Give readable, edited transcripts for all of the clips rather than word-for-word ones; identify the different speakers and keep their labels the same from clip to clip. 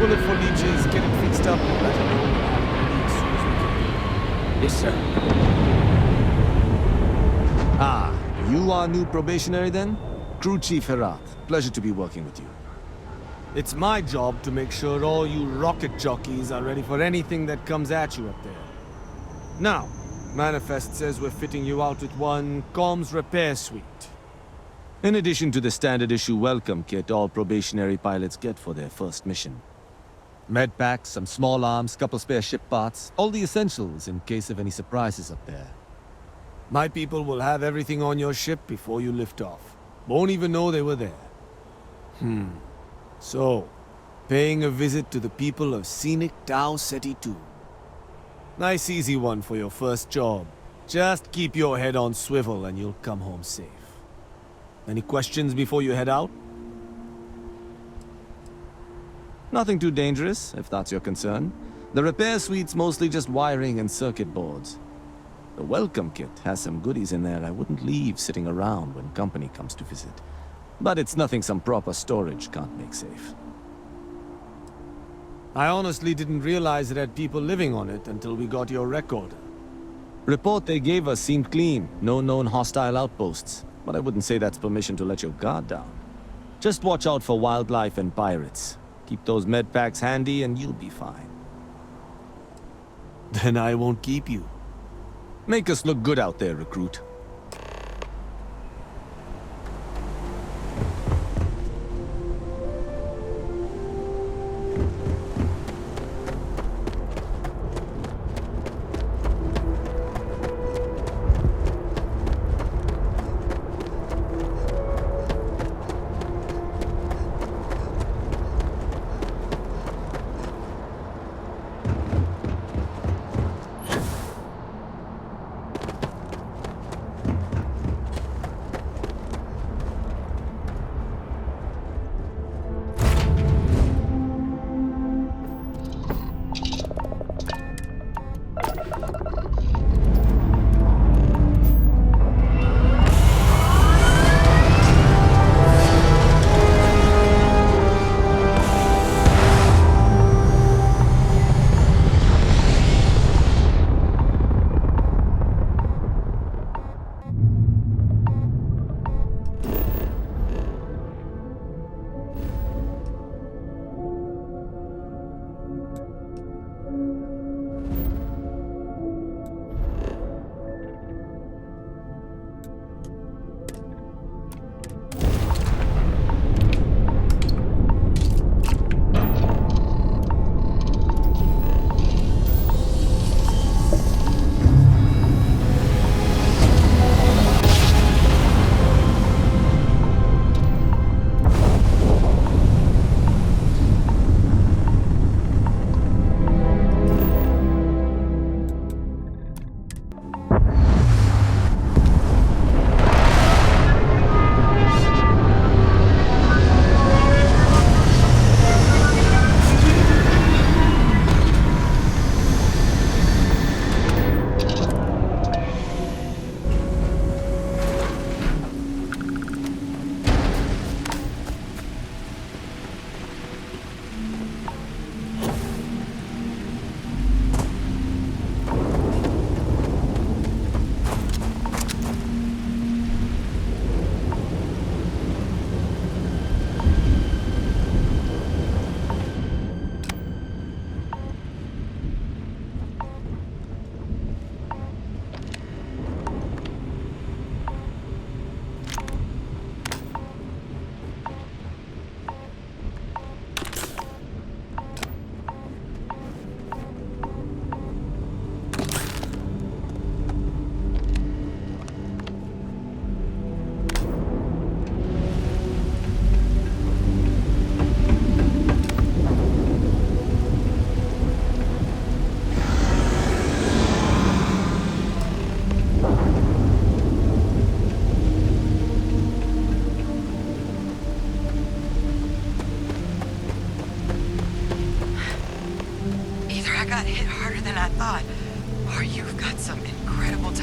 Speaker 1: Bullet for leeches, get it fixed up, and let her know as soon as we can.
Speaker 2: Yes, sir.
Speaker 3: Ah, you are new probationary then? Crew Chief Herat, pleasure to be working with you.
Speaker 1: It's my job to make sure all you rocket jockeys are ready for anything that comes at you up there. Now, Manifest says we're fitting you out with one comms repair suite.
Speaker 3: In addition to the standard issue welcome kit all probationary pilots get for their first mission. Med packs, some small arms, couple spare ship parts, all the essentials in case of any surprises up there.
Speaker 1: My people will have everything on your ship before you lift off. Won't even know they were there. So, paying a visit to the people of scenic Tau Ceti 2. Nice easy one for your first job. Just keep your head on swivel and you'll come home safe. Any questions before you head out?
Speaker 3: Nothing too dangerous, if that's your concern. The repair suite's mostly just wiring and circuit boards. The welcome kit has some goodies in there I wouldn't leave sitting around when company comes to visit. But it's nothing some proper storage can't make safe.
Speaker 1: I honestly didn't realize it had people living on it until we got your recorder.
Speaker 3: Report they gave us seemed clean, no known hostile outposts. But I wouldn't say that's permission to let your guard down. Just watch out for wildlife and pirates. Keep those med packs handy and you'll be fine.
Speaker 1: Then I won't keep you.
Speaker 3: Make us look good out there, recruit.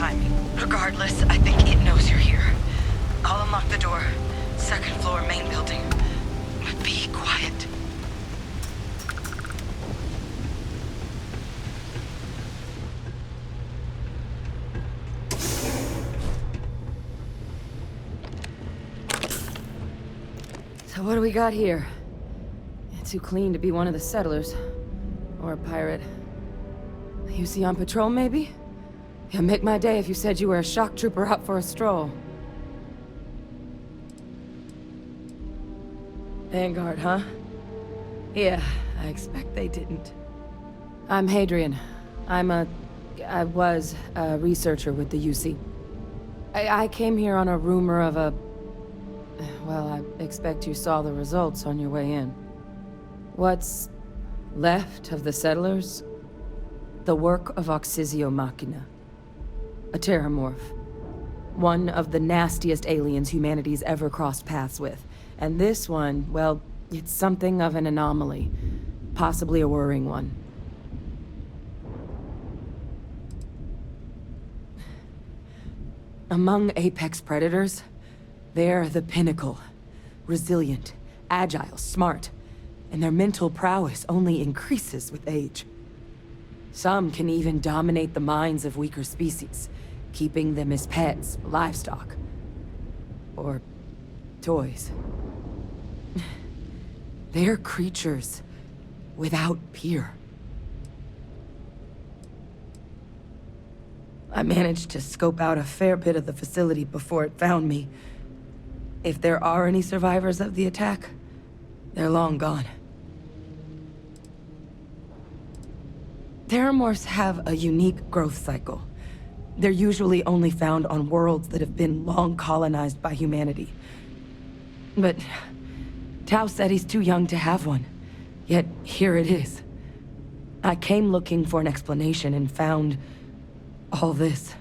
Speaker 2: timing. Regardless, I think it knows you're here. I'll unlock the door. Second floor, main building. But be quiet. So what do we got here? Too clean to be one of the settlers. Or a pirate. You see on patrol, maybe? Yeah, make my day if you said you were a shock trooper out for a stroll. Vanguard, huh? Yeah, I expect they didn't. I'm Hadrian. I was a researcher with the UC. I came here on a rumor of a... Well, I expect you saw the results on your way in. What's left of the settlers? The work of Oxysio Machina. A terramorph. One of the nastiest aliens humanity's ever crossed paths with. And this one, well, it's something of an anomaly. Possibly a worrying one. Among apex predators, they're the pinnacle. Resilient, agile, smart. And their mental prowess only increases with age. Some can even dominate the minds of weaker species, keeping them as pets, livestock, or toys. They're creatures without peer. I managed to scope out a fair bit of the facility before it found me. If there are any survivors of the attack, they're long gone. Terramorphs have a unique growth cycle. They're usually only found on worlds that have been long colonized by humanity. But Tau said he's too young to have one. Yet here it is. I came looking for an explanation and found all this.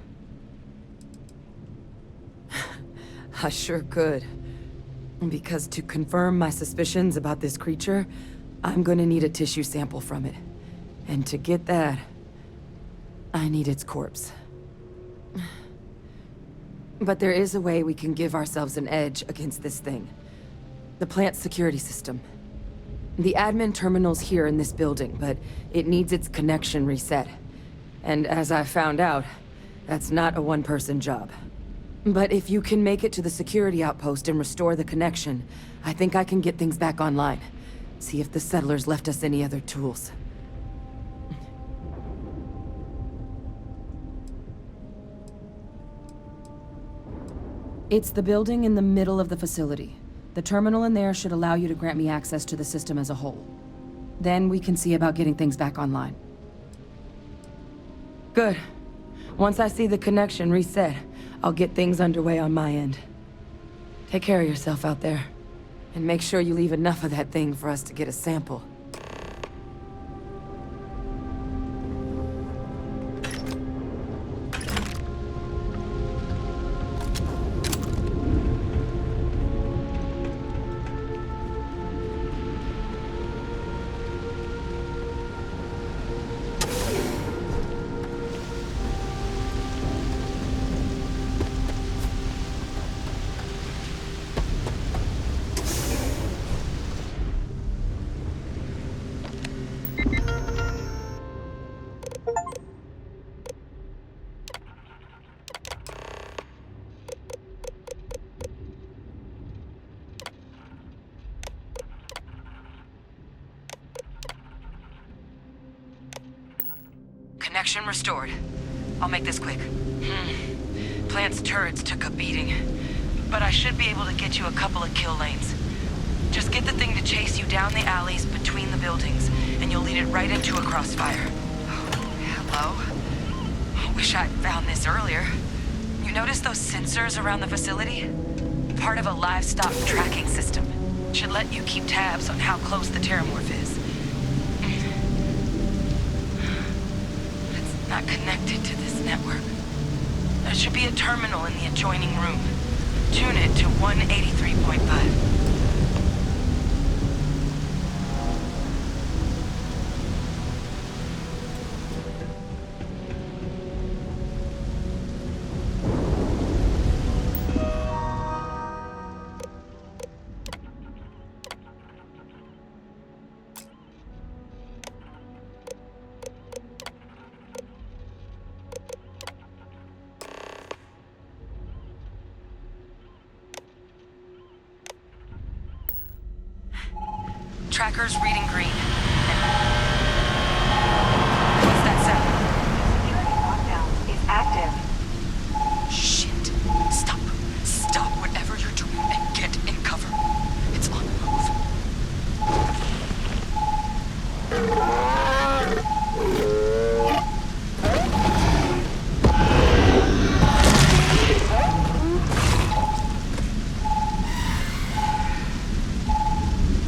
Speaker 2: I sure could. Because to confirm my suspicions about this creature, I'm gonna need a tissue sample from it. And to get that, I need its corpse. But there is a way we can give ourselves an edge against this thing. The plant's security system. The admin terminal's here in this building, but it needs its connection reset. And as I found out, that's not a one-person job. But if you can make it to the security outpost and restore the connection, I think I can get things back online. See if the settlers left us any other tools. It's the building in the middle of the facility. The terminal in there should allow you to grant me access to the system as a whole. Then we can see about getting things back online. Good. Once I see the connection reset, I'll get things underway on my end. Take care of yourself out there. And make sure you leave enough of that thing for us to get a sample. Connection restored. I'll make this quick. Plant's turrets took a beating, but I should be able to get you a couple of kill lanes. Just get the thing to chase you down the alleys between the buildings, and you'll lead it right into a crossfire. Oh, hello. Wish I'd found this earlier. You notice those sensors around the facility? Part of a livestock tracking system. Should let you keep tabs on how close the terramorph is. Not connected to this network. There should be a terminal in the adjoining room. Tune it to 183.5. Tracker's reading green. What's that sound?
Speaker 4: Security lockdown is active.
Speaker 2: Shit. Stop. Stop whatever you're doing and get in cover. It's on the move.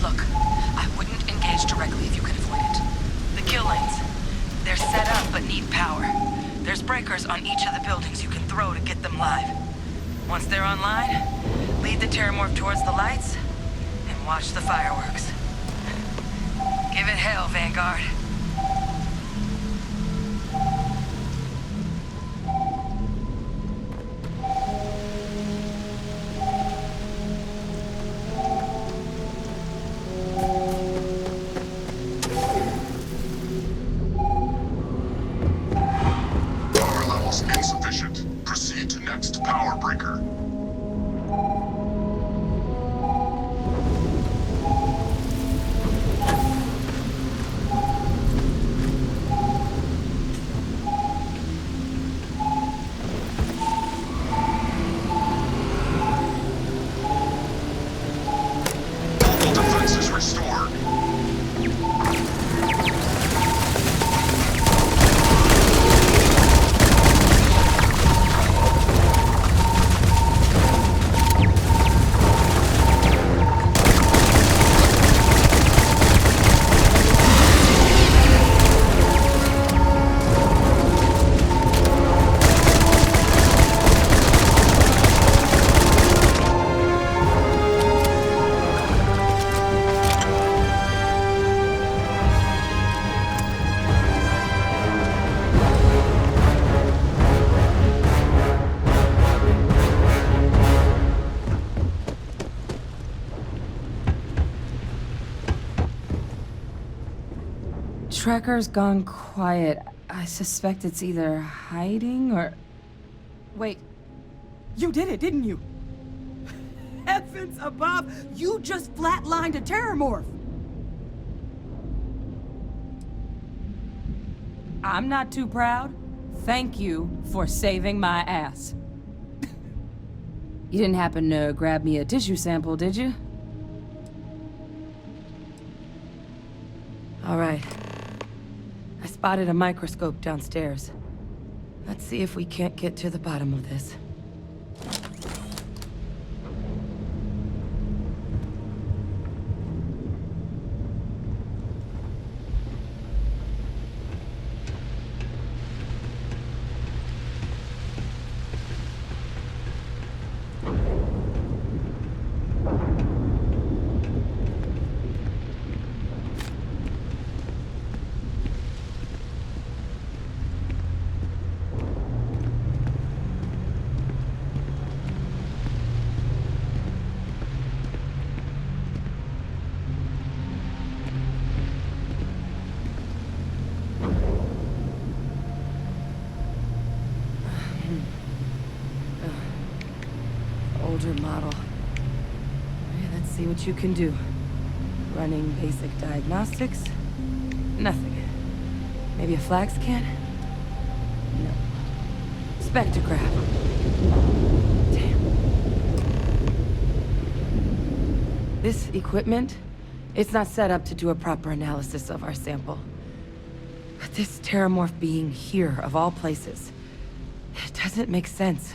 Speaker 2: Look, I wouldn't engage directly if you can avoid it. The kill lanes, they're set up but need power. There's breakers on each of the buildings you can throw to get them live. Once they're online, lead the Terramorph towards the lights and watch the fireworks. Give it hell, Vanguard.
Speaker 5: Power levels insufficient. Proceed to next power breaker. All defenses restored.
Speaker 2: Tracker's gone quiet. I suspect it's either hiding or...
Speaker 6: Wait. You did it, didn't you? Heavens above! You just flatlined a Terramorph!
Speaker 2: I'm not too proud. Thank you for saving my ass. You didn't happen to grab me a tissue sample, did you? All right. I spotted a microscope downstairs. Let's see if we can't get to the bottom of this. Older model. Okay, let's see what you can do. Running basic diagnostics? Nothing. Maybe a flag scan? No. Spectrograph. Damn. This equipment, it's not set up to do a proper analysis of our sample. But this Terramorph being here, of all places, it doesn't make sense.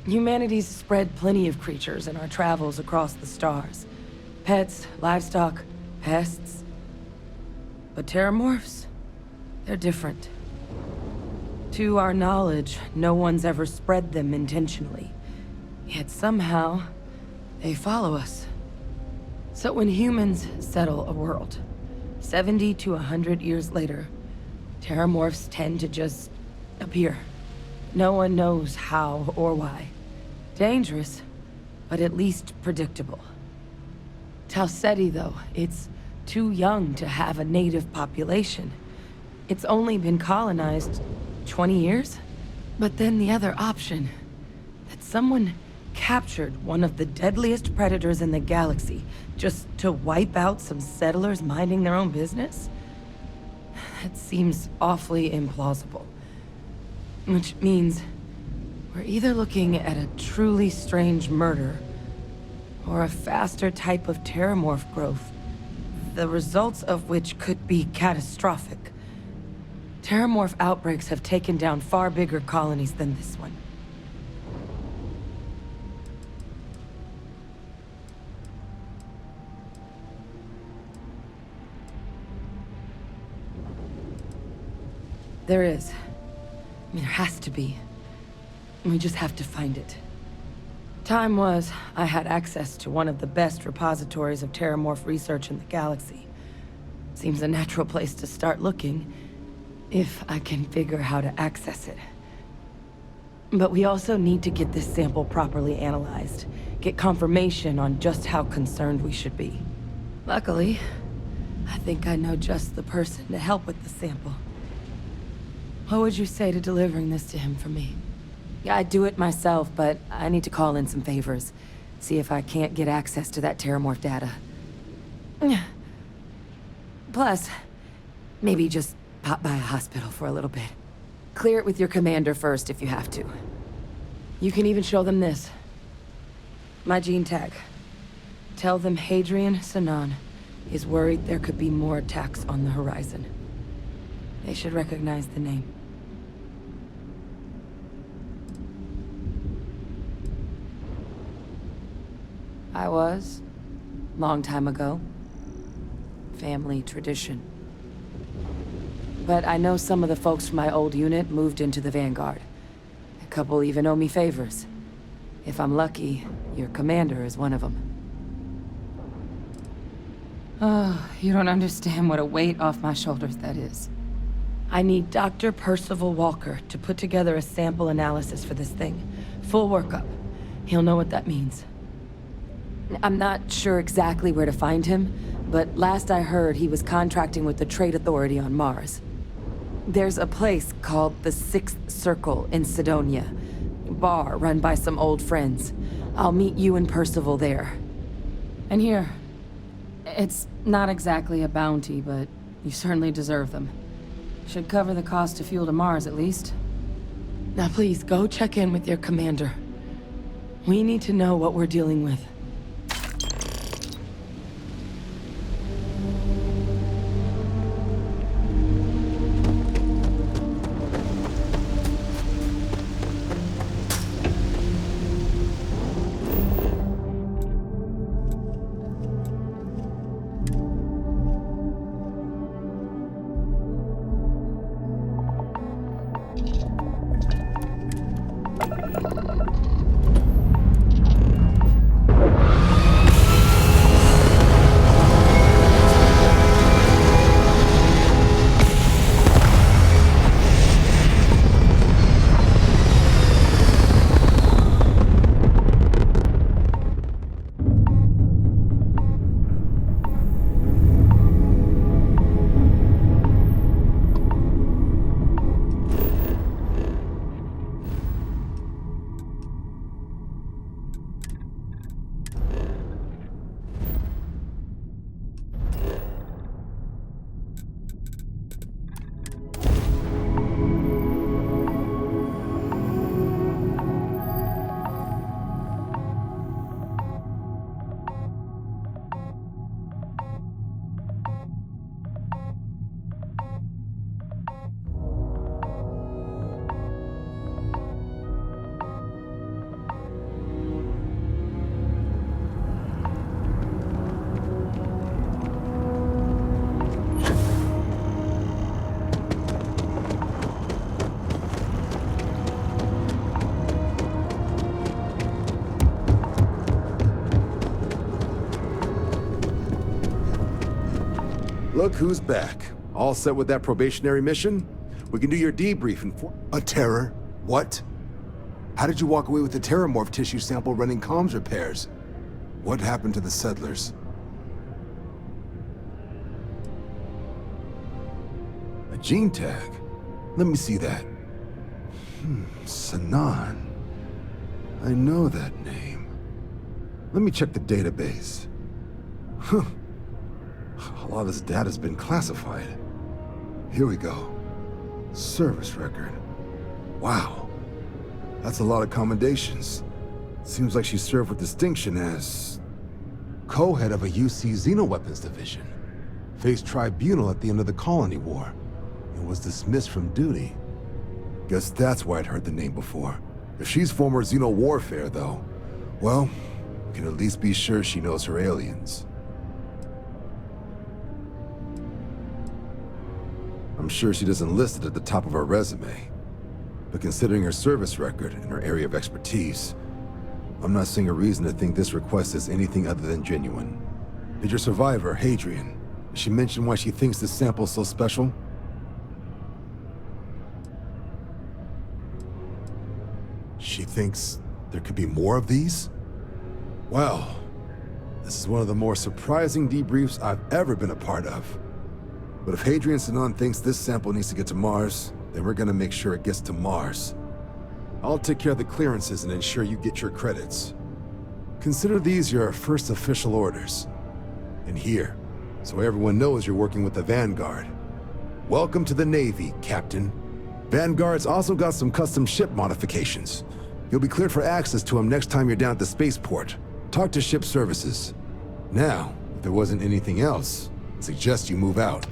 Speaker 2: Humanity's spread plenty of creatures in our travels across the stars. Pets, livestock, pests. But Terramorphs, they're different. To our knowledge, no one's ever spread them intentionally. Yet somehow, they follow us. So when humans settle a world, 70 to 100 years later, Terramorphs tend to just appear. No one knows how or why. Dangerous, but at least predictable. Tau Ceti, though, it's too young to have a native population. It's only been colonized 20 years? But then the other option, that someone captured one of the deadliest predators in the galaxy just to wipe out some settlers minding their own business? That seems awfully implausible. Which means we're either looking at a truly strange murder or a faster type of terramorph growth, the results of which could be catastrophic. Terramorph outbreaks have taken down far bigger colonies than this one. There is. I mean, there has to be. We just have to find it. Time was, I had access to one of the best repositories of terramorph research in the galaxy. Seems a natural place to start looking, if I can figure how to access it. But we also need to get this sample properly analyzed, get confirmation on just how concerned we should be. Luckily, I think I know just the person to help with the sample. What would you say to delivering this to him for me? Yeah, I'd do it myself, but I need to call in some favors. See if I can't get access to that terramorph data. Plus, maybe just pop by a hospital for a little bit. Clear it with your commander first if you have to. You can even show them this. My gene tag. Tell them Hadrian Sanan is worried there could be more attacks on the horizon. They should recognize the name. I was. Long time ago. Family tradition. But I know some of the folks from my old unit moved into the Vanguard. A couple even owe me favors. If I'm lucky, your commander is one of them. Oh, you don't understand what a weight off my shoulders that is. I need Dr. Percival Walker to put together a sample analysis for this thing. Full workup. He'll know what that means. I'm not sure exactly where to find him, but last I heard he was contracting with the Trade Authority on Mars. There's a place called the Sixth Circle in Sidonia. Bar run by some old friends. I'll meet you and Percival there. And here. It's not exactly a bounty, but you certainly deserve them. Should cover the cost to fuel to Mars, at least. Now please, go check in with your commander. We need to know what we're dealing with.
Speaker 7: Look who's back. All set with that probationary mission? We can do your debrief in
Speaker 8: A terror? What? How did you walk away with the terramorph tissue sample running comms repairs? What happened to the settlers? A gene tag? Let me see that. Sanan. I know that name. Let me check the database. Huh. A lot of this data's been classified. Here we go. Service record. Wow. That's a lot of commendations. Seems like she served with distinction as co-head of a UC Xenoweapons division. Faced tribunal at the end of the Colony War and was dismissed from duty. Guess that's why I'd heard the name before. If she's former Xeno warfare, though, well, we can at least be sure she knows her aliens. I'm sure she doesn't list it at the top of her resume. But considering her service record and her area of expertise, I'm not seeing a reason to think this request is anything other than genuine. Did your survivor, Hadrian, did she mention why she thinks this sample's so special? She thinks there could be more of these? Well, this is one of the more surprising debriefs I've ever been a part of. But if Hadrian Sinon thinks this sample needs to get to Mars, then we're gonna make sure it gets to Mars. I'll take care of the clearances and ensure you get your credits. Consider these your first official orders. And here, so everyone knows you're working with the Vanguard. Welcome to the Navy, Captain. Vanguard's also got some custom ship modifications. You'll be cleared for access to them next time you're down at the spaceport. Talk to ship services. Now, if there wasn't anything else, I suggest you move out.